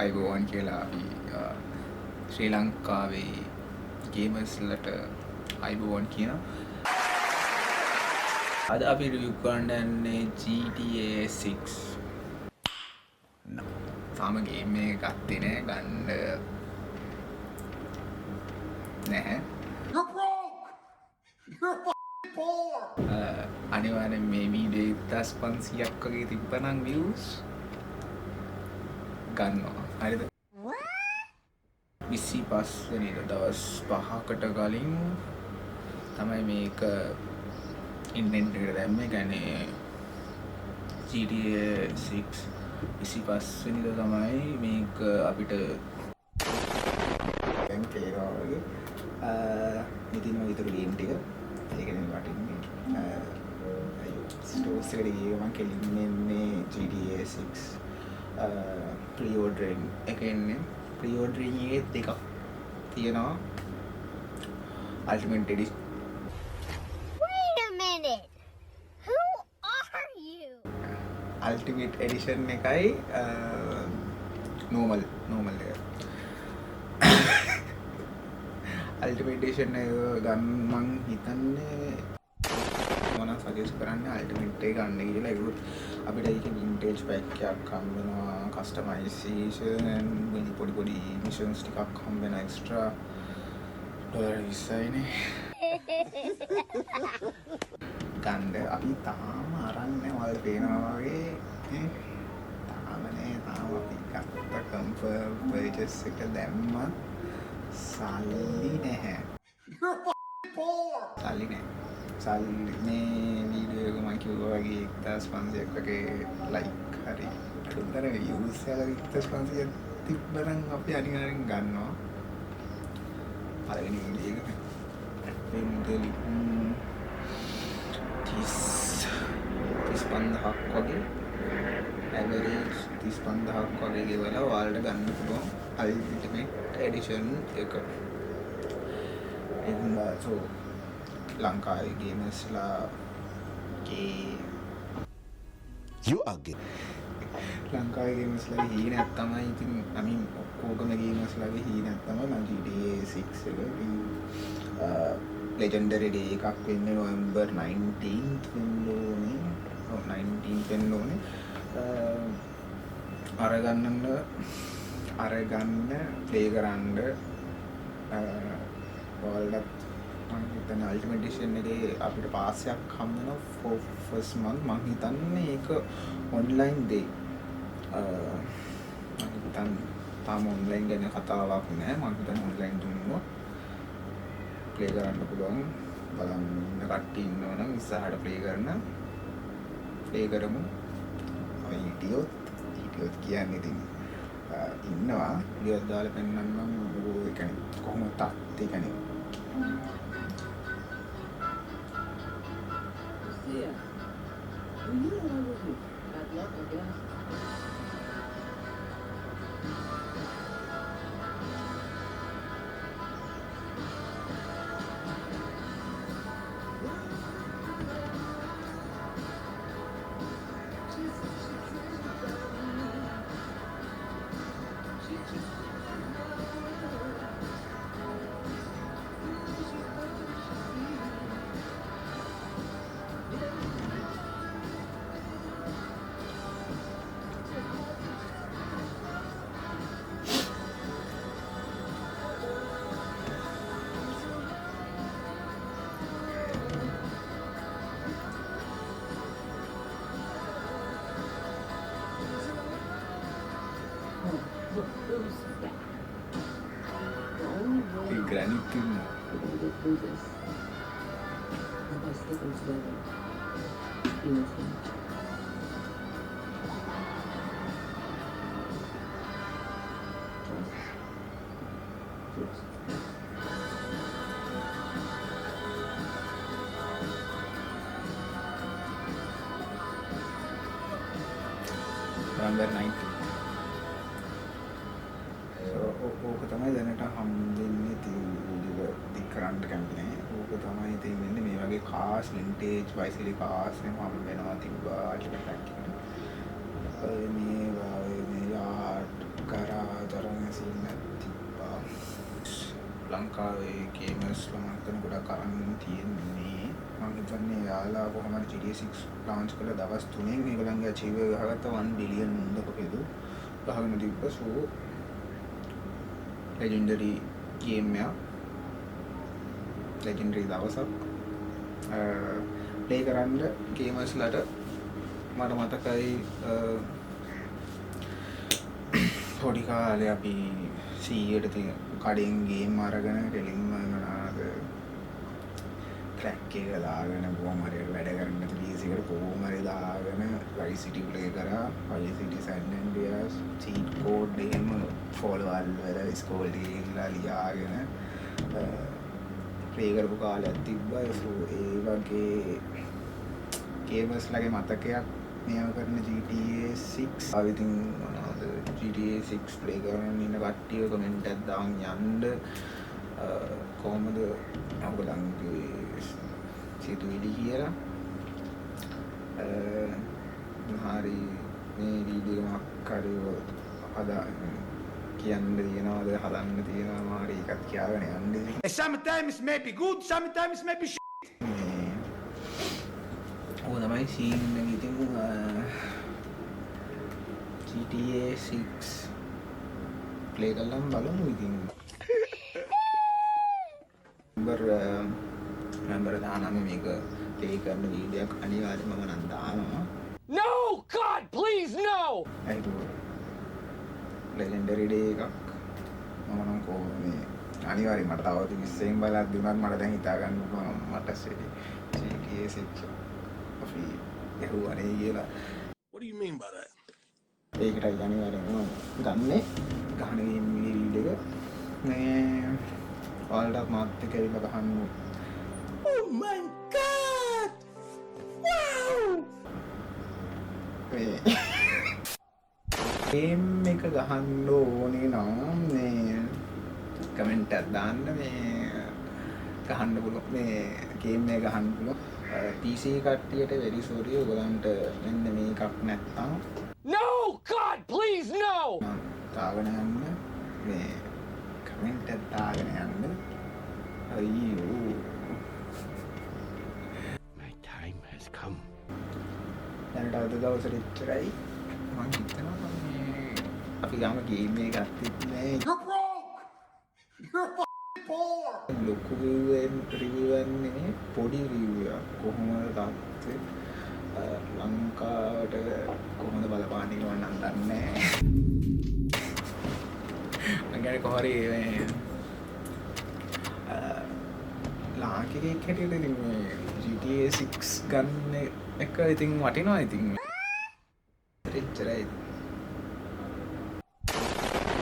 අයිබෝවන් කියලා අපි ශ්‍රී ලංකාවේ ගේමර්ස්ලට අයිබෝවන් කියනවා. අද අපි රිවිව් කරන්න යන්නේ GTA 6. තාම ගේම් එක ගත්තේ නෑ, ගන්න නැහැ. අනිවාර්යෙන් මේ වීඩියෝ 1500ක් වගේ තිබ්බනම් views ගන්නවා. හරිද? 25 වෙනිදා දවස් 5කට කලින් තමයි මේක ඉන්ටෙන්ට් එකට දැම්මේ. කියන්නේ GTA 6 25 වෙනිදා තමයි මේක අපිට දැන් තේරෙනවා වගේ. ඉතින් ඔය විතර ගේම් ටික ඒකනේ වටින්නේ. ස්ටෝර්ස් එකට ගියේ මම කෙලින්නේ GTA 6 pre-ordering එක එන්නේ. pre-ordering එකේ දෙකක් තියෙනවා. ultimate edition. Wait a minute. Who are you? ultimate edition එකයි normal එක. ultimate edition එක ගන්න මං හිතන්නේ මොන සජෙස්ට් කරන්නේ ultimate එක ගන්න කියලා. ඒක අපිට ඒක vintage pack එකක් හම්බ වෙනවා, customization පොඩි missions ටිකක් හම්බ වෙන extra $20යිනේ. ගන්න අපි තාම අරන් නැහැ. වල පේනවා වගේ තාම අපි ගත්ත confirm purchase එක දැම්මත් සල්ලි නැහැ. සල්ලි මේ වීඩියෝ එක මම කිව්වා වගේ 1500ක් වගේ ලයික් හරි අඩුතර views එකලා 1500ක් තිබ්බනම් අපි අනිවාර්යෙන් ගන්නවා. පළවෙනි වීඩියෝ එක වෙන්දලි 35ක් වගේ average 35ක් වගේ ගෙවලා ඔයාලට ගන්න පුළුවන් ultimate edition එක. එන්න so ලංකාවේ ගේමර්ස්ලා you are gay. ලංකාවේ ගේමර්ස්ලා හීනක් තමයි. ඉතින් අමින් ඔක්කොගම ගේමර්ස්ලාගේ හීනක් තමයි මම GTA 6 එක legendary day එකක් වෙන්නේ November 19th වෙන්න ඕනේ. 19th වෙන්න ඕනේ. අරගන්න ප්ලේ කරන්න ඔයාලට මම හිතන්නේ ultimate edition එකේ අපිට පාස් එකක් හම්බ වෙනවා for first month. මම හිතන්නේ ඒක online දෙයි. මම හිතන්නේ තාම online ගැන කතාවක් නැහැ. මම හිතන්නේ online දුන්නොත් ප්ලේ කරන්න පුළුවන්. බලන්න කට්ටිය ඉන්නවා නම් ඉස්සරහට ප්ලේ කරමු. ඔය හිටියොත් කියන්නේ ඉතින් ඉන්නවා. විදියක් දාලා පෙන්නන්නම්. ඒ කියන්නේ කොහොමද තාත් ඒ කියන්නේ Yeah. Well, you know what I would do. Bad luck, I guess. Look, who's that? The only way ඒ ග්‍රැනිට් ඉන්නවා. we're gonna get through this is by sticking together. You understand? Trust. November 19th. ඕක තමයි දැනට හම්බෙන්නේ. දික් කරන්න කැමති නැහැ. ඕක තමයි ඉතින් වෙන්නේ. මේ වගේ කාස් වින්ටේජ් බයිසිකල් කාස් එහෙම හම්බ වෙනවා තිබ්බා. අල්ටිමේට් පැක් එක. මේ ආට් කරා ලංකාවේ ගේමර්ස්ලා මම හිතන ගොඩක් අරන් තියෙන්නේ. මම හිතන්නේ යාලා කොහොමද GTA 6 launch කළ දවස් 3න් මේගොල්ලන්ගේ achiever ගහගත්ත 1 billion මොකද ගහගෙන තිබ්බ. so legendary game එක legendary දවසක් play කරන්න ගේමර්ස්ලාට මට මතකයි පොඩි කාලේ අපි සීයට තියෙන කඩෙන් ගේම් අරගෙන ටෙලින්ම මොනවාද ක්‍රැක් එක දාගෙන කොහොම හරි වැඩ කරන්න PC එකට කොහොම හරි දාගෙන Vice City play කරා. Vice City San Andreas cheat code එහෙම follow වල ස්කෝල් දීලා ලියාගෙන play කරපු කාලයක් තිබ්බා. so ඒ වගේ ගේමර්ස් ලගේ මතකයක් මේව කරන GTA 6 ඉතින් මොනවද GTA 6 play කරන ඉන්න කට්ටිය කමෙන්ට් එකක් දාන් යන්න කොහමද ඔයගොල්ලන්ගේ සිතුවිලි කියලා. හරි මේ වීඩියෝ එකක් හරි හදා කියන්න තියෙනවද හදන්න තියෙනවා හරි එකක් කියලාගෙන යන්න. Sometimes may be good, sometimes may be ඕ තමයි සීන් එක. ඉතින් GTA 6 ප්ලේ කරලා බලමු. ඉතින් නම්බර දානම මේක ප්ලේ කරන වීඩියෝ එකක් අනිවාර්යයෙන්ම මම නම් දානවා. No! God, please, no! ඒක ලෙජෙන්ඩරි ඩේ එකක් මම නම් කොහොමද අනිවාර්යයෙන් මට තව 20න් බලද්දි උනත් මට දැන් හිතා ගන්න පුළුවන් මට GTA 6 අපි එහුවනේ කියලා. What do you mean by that? ඒකට අනිවාර්යයෙන්ම ගන්නේ ගහන ගේම් වීඩියෝ එක මේ ඔයාලට මාත් එක්ක ඇවිල්ලා ගහන්න. Oh my god! Wow! Game එක ගහන්න ඕනේ නම් මේ කමෙන්ට් එකක් දාන්න. මේ ගහන්න පුළුවන් මේ ගේම් එක ගහන්න පුළුවන්. PC කට්ටියට very sorry ඔයගලන්ට මෙන්න මේකක් නැත්තම් No! God, please, no! දාගෙන යන්න මේ කමෙන්ට් එකක් දාගෙන යන්න. අයියෝ My time has come. දැනට අද දවසට ඉච්චරයි. මම හිතනවා මේ අපි ගාම ගේම් එක ගත්තෙත් නෑ. ලොකු රිවිව් නෙමෙයි පොඩි රිවිව් එකක්. කොහොමද තාත්තේ ලංකාවට කොහොමද බලපාන්නේ කියලා නම් දන්නේ නෑ. මම කියන්නේ කොහරි මේ ලාංකිකයෙක් හැටියට ඉතින් මේ GTA 6 ගන්න එක ඉතින් වටිනවා. ඉතින් එච්චරයි.